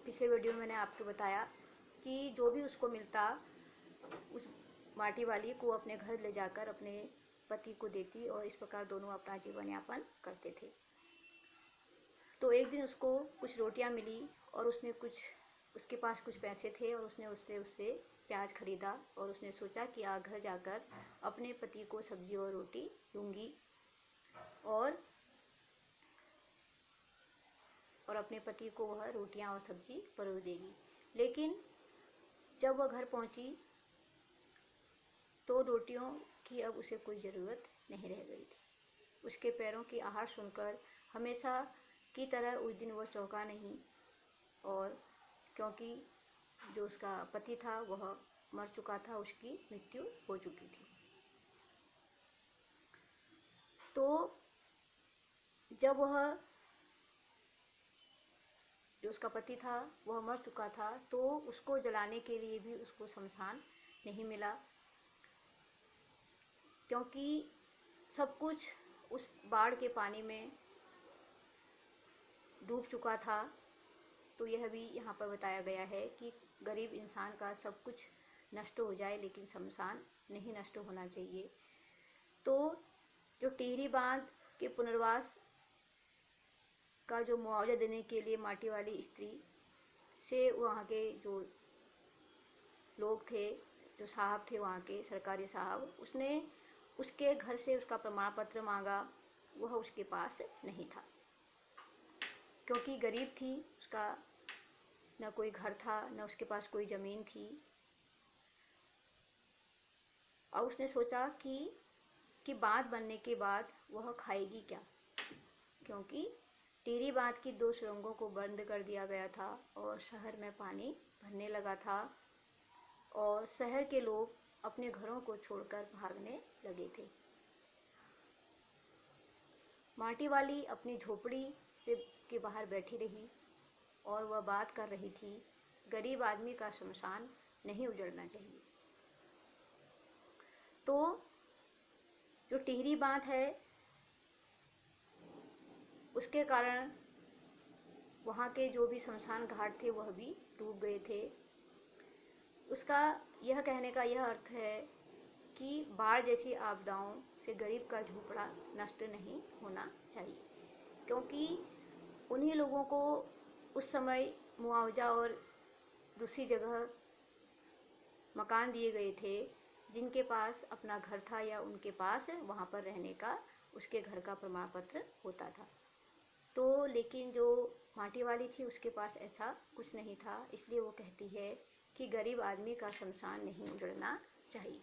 पिछले वीडियो में मैंने आपको बताया कि जो भी उसको मिलता उस माटी वाली को अपने घर ले जाकर अपने पति को देती और इस प्रकार दोनों अपना जीवन यापन करते थे। तो एक दिन उसको कुछ रोटियां मिली और उसके पास कुछ पैसे थे और उसने उससे प्याज खरीदा और उसने सोचा कि घर जाकर अपने पति को सब्जी और रोटी दूंगी और अपने पति को वह रोटियां और सब्जी परोस देगी। लेकिन जब वह घर पहुंची तो रोटियों की अब उसे कोई ज़रूरत नहीं रह गई थी। उसके पैरों की आहट सुनकर हमेशा की तरह उस दिन वह चौंका नहीं, और क्योंकि जो उसका पति था वह मर चुका था, उसकी मृत्यु हो चुकी थी। तो जब जो उसका पति था वह मर चुका था तो उसको जलाने के लिए भी उसको शमशान नहीं मिला, क्योंकि सब कुछ उस बाढ़ के पानी में डूब चुका था। तो यह भी यहाँ पर बताया गया है कि गरीब इंसान का सब कुछ नष्ट हो जाए लेकिन शमशान नहीं नष्ट होना चाहिए। तो जो टिहरी बांध के पुनर्वास का जो मुआवजा देने के लिए माटी वाली स्त्री से वहाँ के जो लोग थे, जो साहब थे वहाँ के सरकारी साहब, उसने उसके घर से उसका प्रमाण पत्र मांगा। वह उसके पास नहीं था क्योंकि गरीब थी, उसका न कोई घर था न उसके पास कोई ज़मीन थी। और उसने सोचा कि बांध बनने के बाद वह खाएगी क्या, क्योंकि टिहरी बांध की 2 सुरंगों को बंद कर दिया गया था और शहर में पानी भरने लगा था और शहर के लोग अपने घरों को छोड़कर भागने लगे थे। माटी वाली अपनी झोपड़ी के बाहर बैठी रही और वह बात कर रही थी, गरीब आदमी का शमशान नहीं उजड़ना चाहिए। तो जो टिहरी बांध है उसके कारण वहाँ के जो भी शमशान घाट थे वह भी डूब गए थे। उसका यह कहने का यह अर्थ है कि बाढ़ जैसी आपदाओं से गरीब का झोपड़ा नष्ट नहीं होना चाहिए, क्योंकि उन्हीं लोगों को उस समय मुआवजा और दूसरी जगह मकान दिए गए थे जिनके पास अपना घर था या उनके पास वहाँ पर रहने का उसके घर का प्रमाण पत्र होता था। तो लेकिन जो माटी वाली थी उसके पास ऐसा कुछ नहीं था, इसलिए वो कहती है कि गरीब आदमी का शमशान नहीं उजड़ना चाहिए।